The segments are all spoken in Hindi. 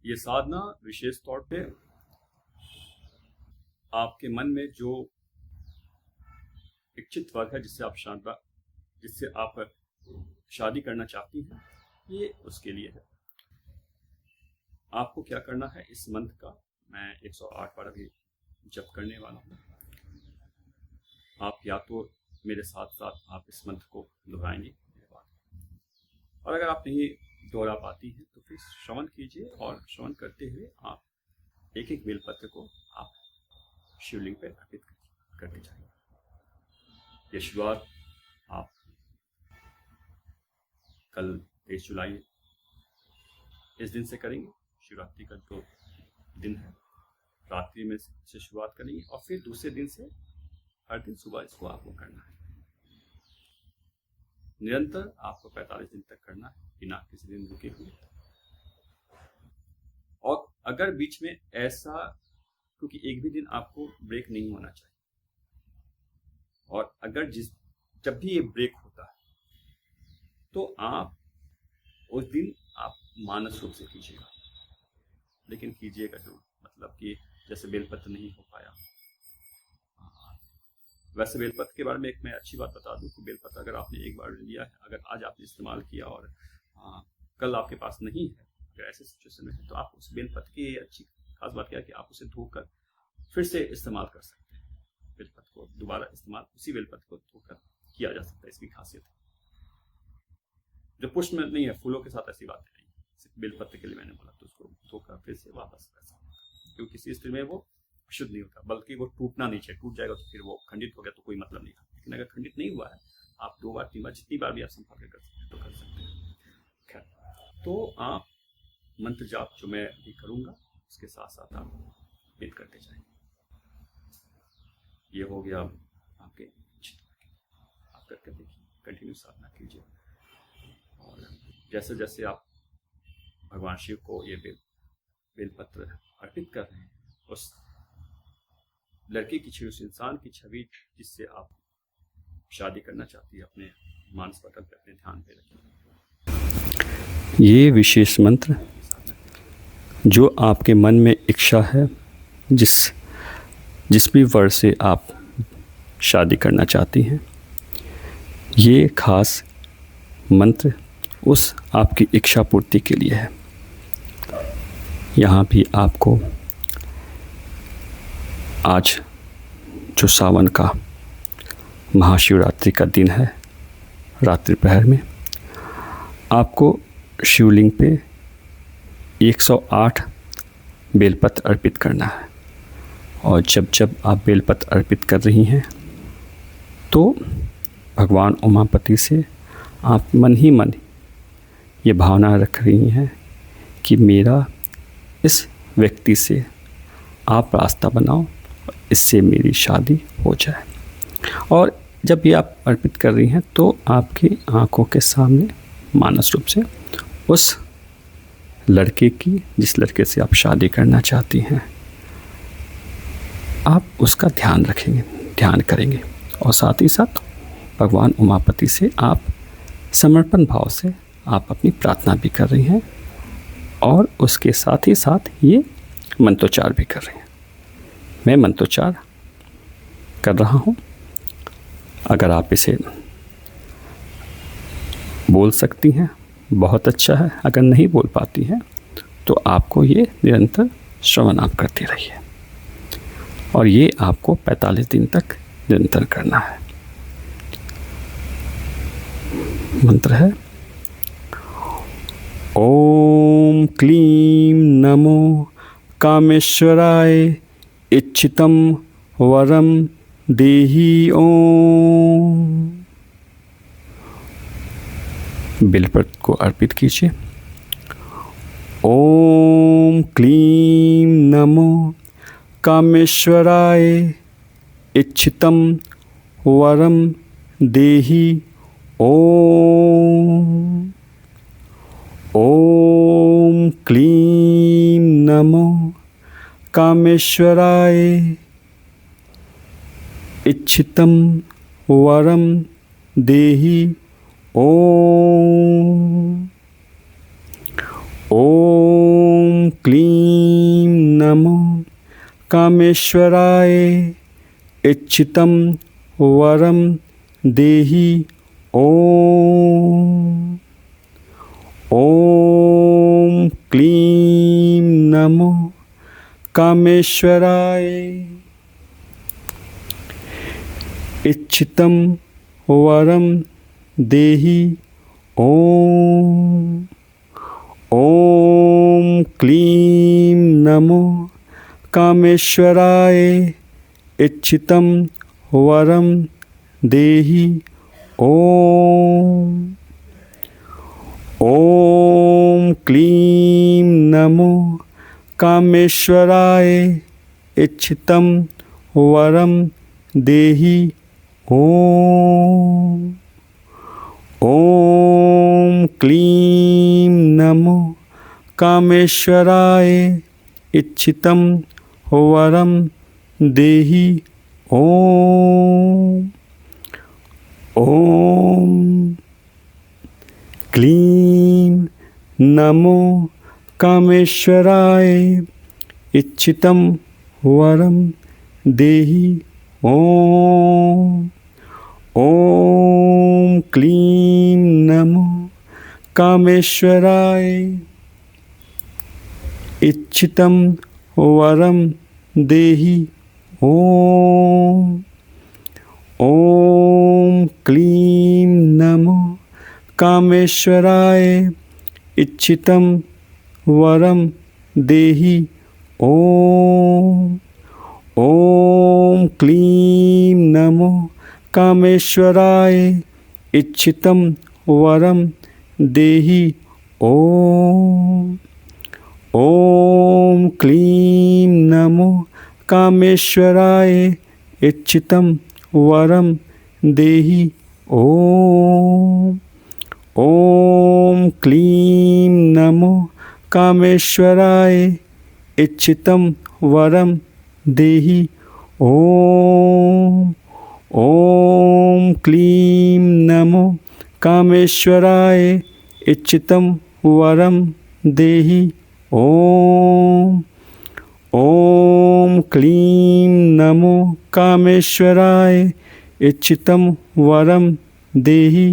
ये साधना विशेष तौर पे आपके मन में जो इच्छित वर्ग है जिससे आप शादी करना चाहती हैं, ये उसके लिए है। आपको क्या करना है, इस मंत्र का मैं 108 बार अभी जप करने वाला हूँ। आप या तो मेरे साथ साथ आप इस मंत्र को दोहराएंगे मेरे बाद, और अगर आप नहीं दोहरा पाती हैं तो फिर श्रवण कीजिए, और श्रवण करते हुए आप एक एक बेलपत्र को आप शिवलिंग पर अर्पित करते जाइए। ये शुरुआत आप कल 23 जुलाई इस दिन से करेंगे। शिवरात्रि का जो दिन है, रात्रि में से शुरुआत करेंगे, और फिर दूसरे दिन से हर दिन सुबह इसको आपको करना है। निरंतर आपको 45 दिन तक करना है, बिना किसी दिन रुके हुए। और अगर बीच में ऐसा, क्योंकि एक भी दिन आपको ब्रेक नहीं होना चाहिए, और अगर जब भी ये ब्रेक होता है तो आप उस दिन आप मानस रूप से कीजिएगा, लेकिन कीजिएगा जरूर। मतलब कि जैसे बेलपत्र नहीं हो पाया, वैसे बेलपत्र के बारे में एक मैं अच्छी बात बता दूं कि बेलपत्र अगर आपने एक बार लिया है, अगर आज आपने इस्तेमाल किया और कल आपके पास नहीं है, अगर ऐसे सिचुएशन में है, तो आप उस बेलपत्र की अच्छी खास बात क्या है कि आप उसे धोकर फिर से इस्तेमाल कर सकते हैं। बेलपत्र को दोबारा इस्तेमाल उसी बेलपत्र को धोकर किया जा सकता है, इसकी खासियत है। जो पुष्प में नहीं है, फूलों के साथ ऐसी बात नहीं, सिर्फ बेलपत्र के लिए मैंने बोला, तो उसको धोकर फिर से वापस कर सकते हैं, क्योंकि किसी स्थिति में वो शुद्ध नहीं होता, बल्कि वो टूटना नहीं चाहिए। टूट जाएगा तो फिर वो खंडित हो गया तो कोई मतलब नहीं था। लेकिन अगर खंडित नहीं हुआ है, आप 2 बार 3 बार जितनी बार भी आप संपर्क कर सकते हैं तो कर सकते हैं। खैर, तो आप मंत्र जाप जो मैं भी करूंगा उसके साथ साथ आप वेद करते जाएंगे। ये हो गया आपके, आप करके देखिए, कंटिन्यू साधना कीजिए। और जैसे जैसे आप भगवान शिव को ये बेलपत्र अर्पित कर रहे हैं, उस लड़की की छवि, उस इंसान की छवि जिससे आप शादी करना चाहती है, अपने मानस पटल पे, अपने ध्यान पे रखिए। ये विशेष मंत्र जो आपके मन में इच्छा है, जिस भी वर से आप शादी करना चाहती हैं, ये खास मंत्र उस आपकी इच्छा पूर्ति के लिए है। यहाँ भी आपको आज जो सावन का महाशिवरात्रि का दिन है, रात्रि प्रहर में आपको शिवलिंग पे 108 बेलपत्र अर्पित करना है। और जब जब आप बेलपत्र अर्पित कर रही हैं तो भगवान उमापति से आप मन ही मन ये भावना रख रही हैं कि मेरा इस व्यक्ति से आप रास्ता बनाओ, इससे मेरी शादी हो जाए। और जब ये आप अर्पित कर रही हैं तो आपकी आंखों के सामने मानस रूप से उस लड़के की, जिस लड़के से आप शादी करना चाहती हैं, आप उसका ध्यान रखेंगे, ध्यान करेंगे। और साथ ही साथ भगवान उमापति से आप समर्पण भाव से आप अपनी प्रार्थना भी कर रही हैं, और उसके साथ ही साथ ये मंत्रोच्चार भी कर रही हैं। मैं मंत्रोच्चार कर रहा हूँ, अगर आप इसे बोल सकती हैं बहुत अच्छा है, अगर नहीं बोल पाती हैं तो आपको ये निरंतर श्रवण आप करती रहिए, और ये आपको 45 दिन तक निरंतर करना है। मंत्र है ओम क्लीं नमो कामेश्वराय इच्छितं वरम देहि ओम। बेलपत्र को अर्पित कीजिए। ओम क्लीं नमो कामेश्वराय इच्छितं वरम देहि ओम। ओम क्लीं नमो कामेश्वराय इच्छितं वरम देहि ओम। ओम क्लीं नमो कामेश्वराय इच्छितं वरं देहि ॐ। ॐ क्लीं नमो कामेश्वराय इच्छितं वरं देहि ॐ। ॐ क्लीं नमो कामेश्वराय इच्छितं वरं देहि ॐ। ॐ क्लीं नमो कामेश्वराय इच्छितं वरं देहि ॐ। ॐ क्लीं नमो कामेश्वराय इच्छितं वरं देहि ॐ। ॐ क्लीं नमो कामेश्वराय इच्छितं वरं देहि ॐ। ॐ क्लीं नमो कामेश्वराय इच्छितं वरं देहि ॐ। ॐ क्लीं नमो कामेश्वराय इच्छितं वरं देहि ॐ। ॐ क्लीं नमो कामेश्वराय इच्छितं वरं देहि ॐ। ॐ क्लीं नमो कामेश्वराय इच्छितं वरं देहि ॐ। ॐ क्लीं नमो कामेश्वराय इच्छितं वरं देहि ॐ। ॐ क्लीं नमो कामेश्वराय इच्छितं वरं देहि ॐ। ॐ क्लीं नमो कामेश्वराय इच्छितं वरं देहि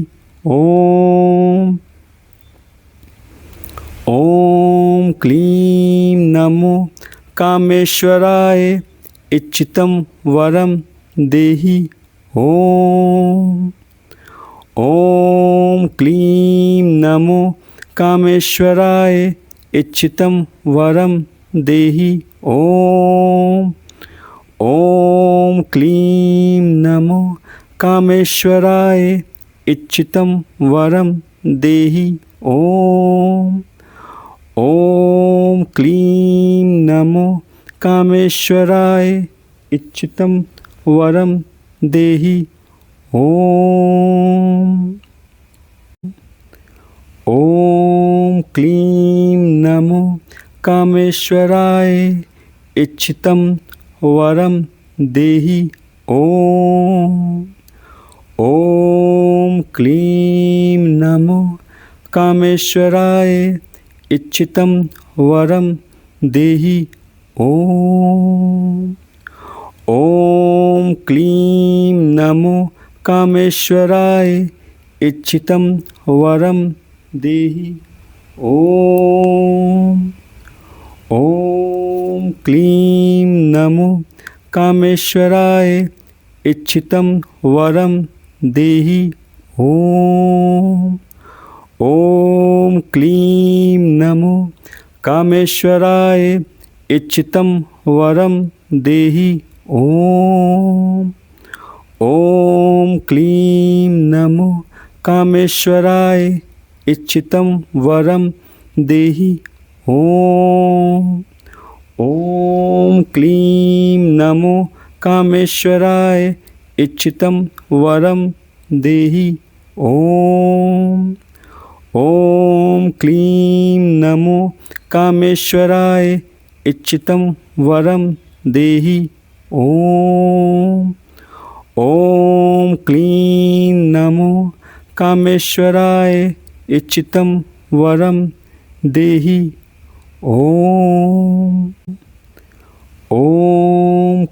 ॐ। ॐ क्लीं नमो कामेश्वराय इच्छितं वरं देहि ॐ। ॐ क्लीं नमो कामेश्वराय इच्छितं वरं देहि ॐ। ॐ क्लीं नमो कामेश्वराय इच्छितं वरं देहि ॐ। ॐ क्लीं नमो कामेश्वराय इच्छितं वरं देहि ॐ। ॐ क्लीं नमो कामेश्वराय इच्छितं वरं देहि ॐ। ॐ क्लीं नमो कामेश्वराय इच्छितं वरं देहि ॐ। ॐ क्लीं नमो कामेश्वराय इच्छितं वरं देहि ॐ। ॐ क्लीं नमो कामेश्वराय इच्छितं वरं देहि ॐ। ॐ क्लीं नमो कामेश्वराय इच्छितं वरं देहि ॐ। ॐ क्लीं नमो कामेश्वराय इच्छितं वरं देहि ॐ। ॐ क्लीं नमो कामेश्वराय इच्छितं वरं देहि ॐ। ॐ क्लीं नमो कामेश्वराय इच्छितं वरं देहि ॐ। ॐ क्लीं नमो कामेश्वराय इच्छितं वरं देहि ॐ।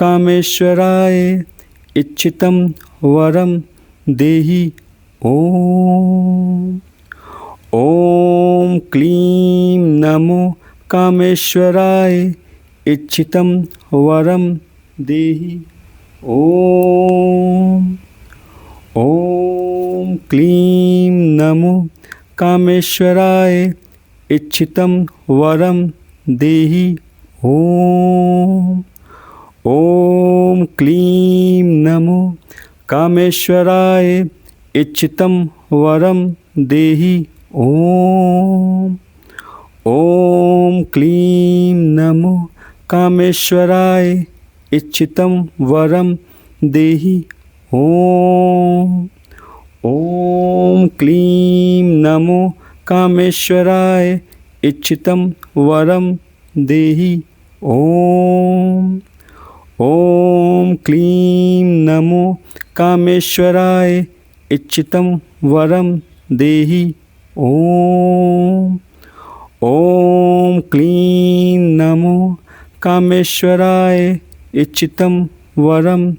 कामेश्वराय इच्छितं वरं देहि ॐ। ॐ क्लीं नमो कामेश्वराय इच्छितं वरं देहि ॐ। ॐ क्लीं नमो कामेश्वराय इच्छितं वरं देहि ॐ। ॐ क्लीं नमो कामेश्वराय इच्छितं वरं देहि ॐ। ॐ क्लीं नमो कामेश्वराय इच्छितं वरं देहि ॐ। ॐ क्लीं नमो कामेश्वराय इच्छितं वरं देहि ॐ। ॐ क्लीं नमो कामेश्वराय इच्छितं वरं देहि ॐ। ॐ क्लीं नमो कामेश्वराय इच्छितं वरं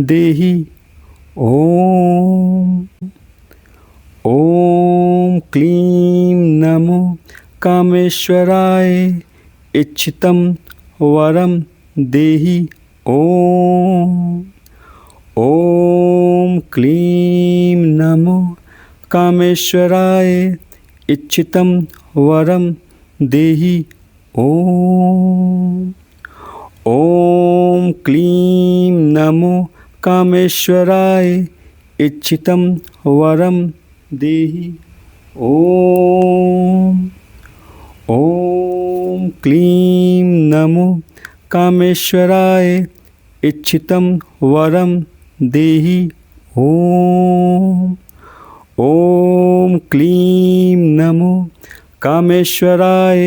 देहि ॐ। ॐ क्लीं नमो कामेश्वराय इच्छितं वरं देहि ॐ। ॐ क्लीं नमो कामेश्वराय इच्छितं वरं देहि ॐ। ॐ क्लीं नमो कामेश्वराय इच्छितं वरं देहि ॐ। ॐ क्लीं नमो कामेश्वराय इच्छितं वरं देहि ॐ। ॐ क्लीं नमो कामेश्वराय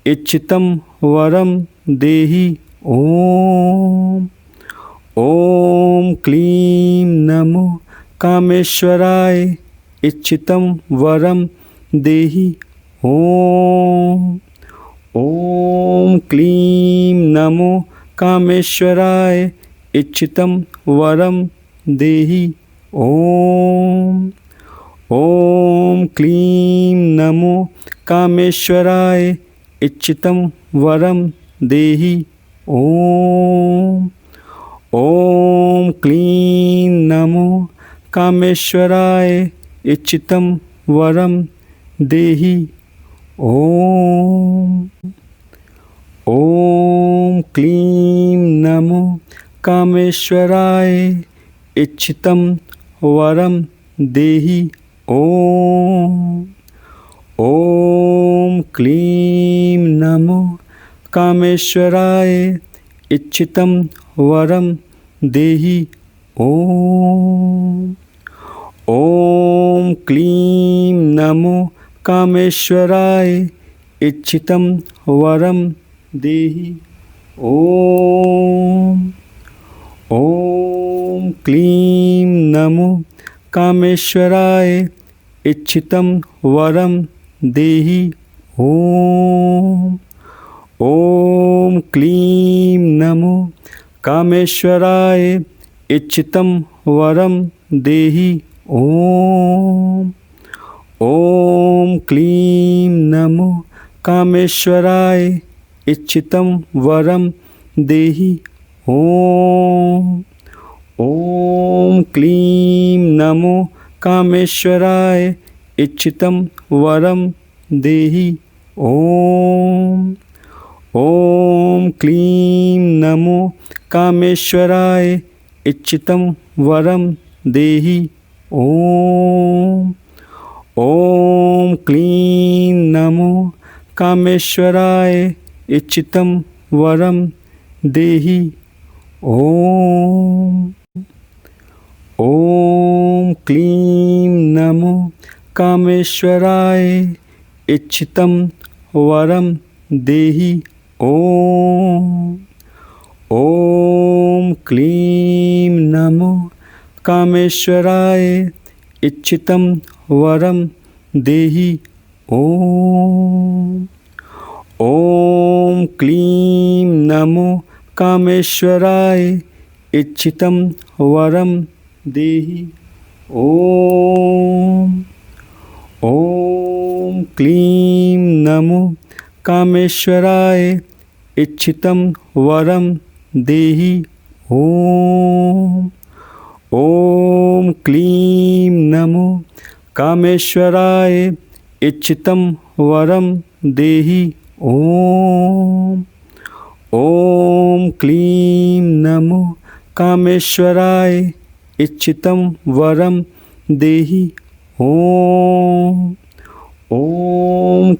इच्छितं वरं देहि ॐ। ॐ क्लीं नमो कामेश्वराय इच्छितं वरं देहि ॐ। ॐ क्लीं नमो कामेश्वराय इच्छितं वरं देहि ॐ। ॐ क्लीं नमो कामेश्वराय इच्छितं वरं देहि ॐ। ॐ क्लीं नमो कामेश्वराय इच्छितं वरं देहि ॐ। ॐ क्लीं नमो कामेश्वराय इच्छितं वरं देहि ॐ। ॐ क्लीं नमो कामेश्वराय इच्छितं वरं देहि ॐ। ॐ क्लीं नमो कामेश्वराय इच्छितं वरं देहि ॐ। ॐ क्लीं नमो कामेश्वराय इच्छितं वरं देहि ॐ। ॐ क्लीं नमो कामेश्वराय इच्छितं वरं देहि ॐ। ॐ क्लीं नमो कामेश्वराय इच्छितं वरं देहि ॐ। ॐ क्लीं नमो कामेश्वराय इच्छितं वरं देहि ॐ। ॐ क्लीं नमो कामेश्वराय इच्छितं वरं देहि ॐ। ॐ क्लीं नमो कामेश्वराय इच्छितं वरं देहि ॐ। ॐ क्लीं नमो कामेश्वराय इच्छितं वरं देहि ॐ। ॐ क्लीं नमो कामेश्वराय इच्छितं वरं देहि ॐ। ॐ क्लीं नमो कामेश्वराय इच्छितं वरं देहि। ॐ क्लीं नमो कामेश्वराय इच्छितं वरं देहि। ॐ क्लीं नमो कामेश्वराय इच्छितं वरं देहि। ॐ क्लीं नमो कामेश्वराय इच्छितं वरं देहि। ॐ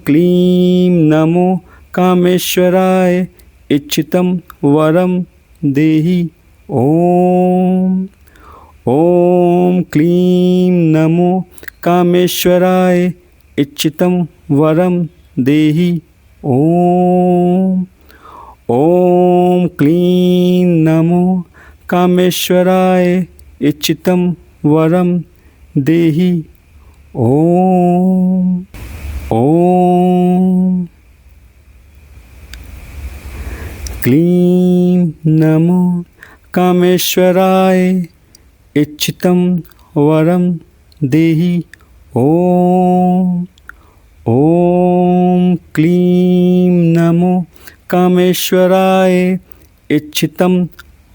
क्लीं नमो कामेश्वराय इच्छितं वरं देहि। ॐ क्लीं नमो कामेश्वराय इच्छितं वरं देहि। ॐ क्लीं नमो कामेश्वराय इच्छितं वरं देहि। ॐ क्लीं नमो कामेश्वराय इच्छितं वरं देहि। ॐ क्लीं नमो कामेश्वराय इच्छितं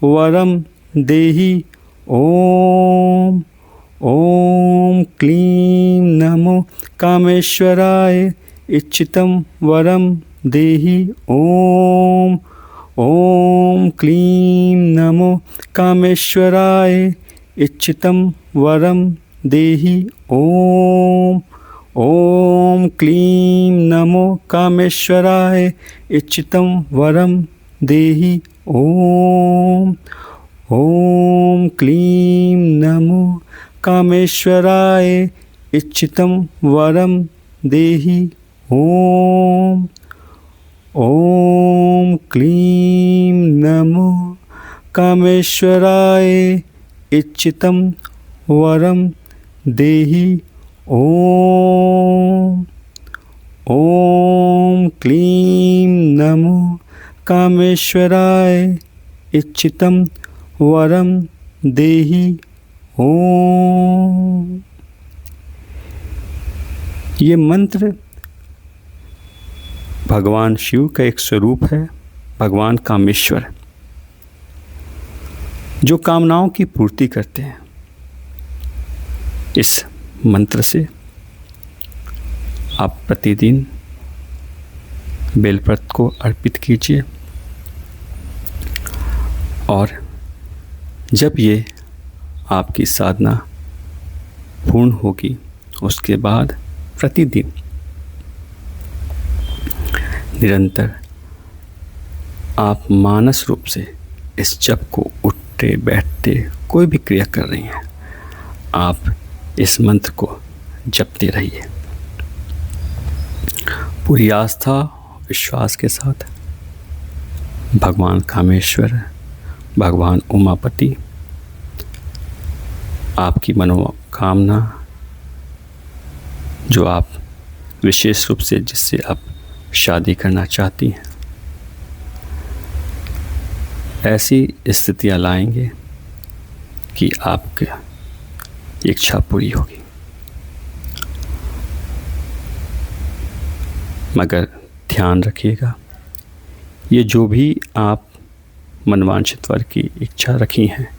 वरं देहि। ॐ क्लीं नमो कामेश्वराय इच्छितं वरं देहि। ॐ क्लीं नमो कामेश्वराय इच्छितं वरं देहि। ॐ क्लीं नमो कामेश्वराय इच्छितं वरं देहि। ॐ क्लीं नमो कामेश्वराय इच्छितं वरं देहि। ॐ क्लीं नमो कामेश्वराय इच्छितं वरं देहि। ॐ क्लीं नमो कामेश्वराय इच्छितं वरं देहि। ये मंत्र भगवान शिव का एक स्वरूप है, भगवान कामेश्वर, जो कामनाओं की पूर्ति करते हैं। इस मंत्र से आप प्रतिदिन बेलपत्र को अर्पित कीजिए और जब ये आपकी साधना पूर्ण होगी उसके बाद प्रतिदिन निरंतर आप मानस रूप से इस जप को उठते बैठते कोई भी क्रिया कर रही हैं, आप इस मंत्र को जपते रहिए पूरी आस्था विश्वास के साथ। भगवान कामेश्वर, भगवान उमापति आपकी मनोकामना जो आप विशेष रूप से जिससे आप शादी करना चाहती हैं, ऐसी स्थितियां लाएंगे कि आपकी इच्छा पूरी होगी। मगर ध्यान रखिएगा, ये जो भी आप मनवांछित वर की इच्छा रखी हैं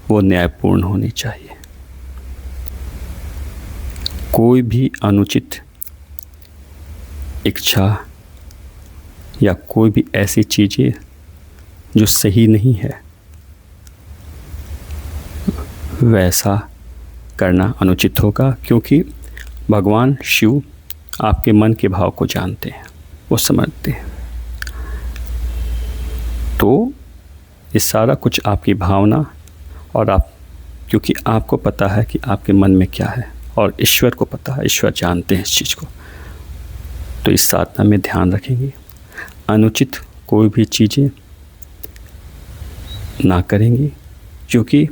वो न्यायपूर्ण होनी चाहिए। कोई भी अनुचित इच्छा या कोई भी ऐसी चीज़ें जो सही नहीं है वैसा करना अनुचित होगा, क्योंकि भगवान शिव आपके मन के भाव को जानते हैं, वो समझते हैं। तो ये सारा कुछ आपकी भावना और आप, क्योंकि आपको पता है कि आपके मन में क्या है और ईश्वर को पता है, ईश्वर जानते हैं इस चीज़ को। तो इस साधना में ध्यान रखेंगे, अनुचित कोई भी चीज़ें ना करेंगी, क्योंकि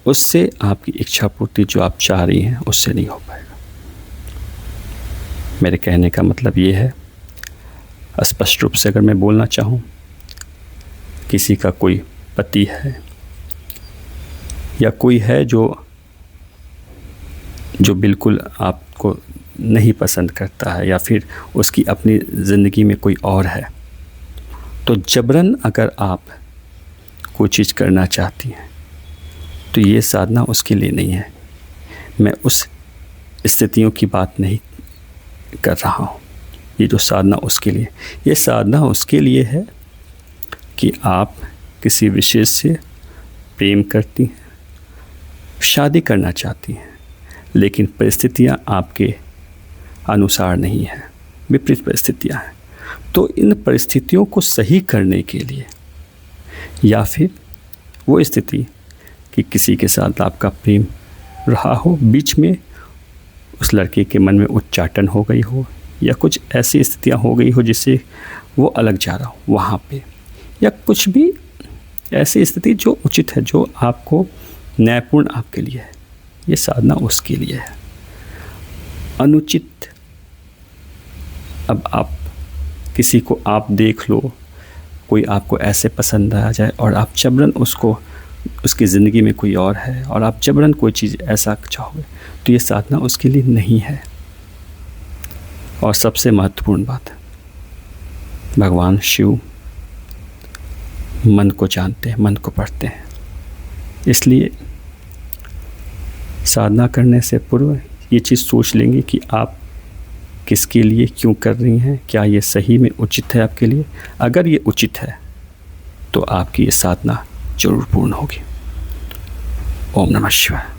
उससे आपकी इच्छा पूर्ति जो आप चाह रही हैं उससे नहीं हो पाएगा। मेरे कहने का मतलब ये है, स्पष्ट रूप से अगर मैं बोलना चाहूँ किसी का कोई पति है या कोई है जो बिल्कुल आपको नहीं पसंद करता है, या फिर उसकी अपनी ज़िंदगी में कोई और है, तो जबरन अगर आप कोई चीज़ करना चाहती हैं तो ये साधना उसके लिए नहीं है। मैं उस स्थितियों की बात नहीं कर रहा हूँ। ये जो साधना उसके लिए, ये साधना उसके लिए है कि आप किसी विशेष से प्रेम करती हैं, शादी करना चाहती हैं, लेकिन परिस्थितियाँ आपके अनुसार नहीं हैं, विपरीत परिस्थितियाँ हैं। तो इन परिस्थितियों को सही करने के लिए, या फिर वो स्थिति कि किसी के साथ आपका प्रेम रहा हो, बीच में उस लड़के के मन में उच्चाटन हो गई हो, या कुछ ऐसी स्थितियाँ हो गई हो जिससे वो अलग जा रहा हो वहाँ पे, या कुछ भी ऐसी स्थिति जो उचित है, जो आपको न्यायपूर्ण आपके लिए है, ये साधना उसके लिए है। अनुचित, अब आप किसी को आप देख लो, कोई आपको ऐसे पसंद आ जाए और आप जबरन उसको, उसकी ज़िंदगी में कोई और है और आप जबरन कोई चीज़ ऐसा चाहोगे, तो ये साधना उसके लिए नहीं है। और सबसे महत्वपूर्ण बात, भगवान शिव मन को जानते हैं, मन को पढ़ते हैं, इसलिए साधना करने से पूर्व ये चीज़ सोच लेंगे कि आप किसके लिए क्यों कर रही हैं, क्या ये सही में उचित है आपके लिए। अगर ये उचित है तो आपकी ये साधना जरूर पूर्ण होगी। ओम नमः शिवाय।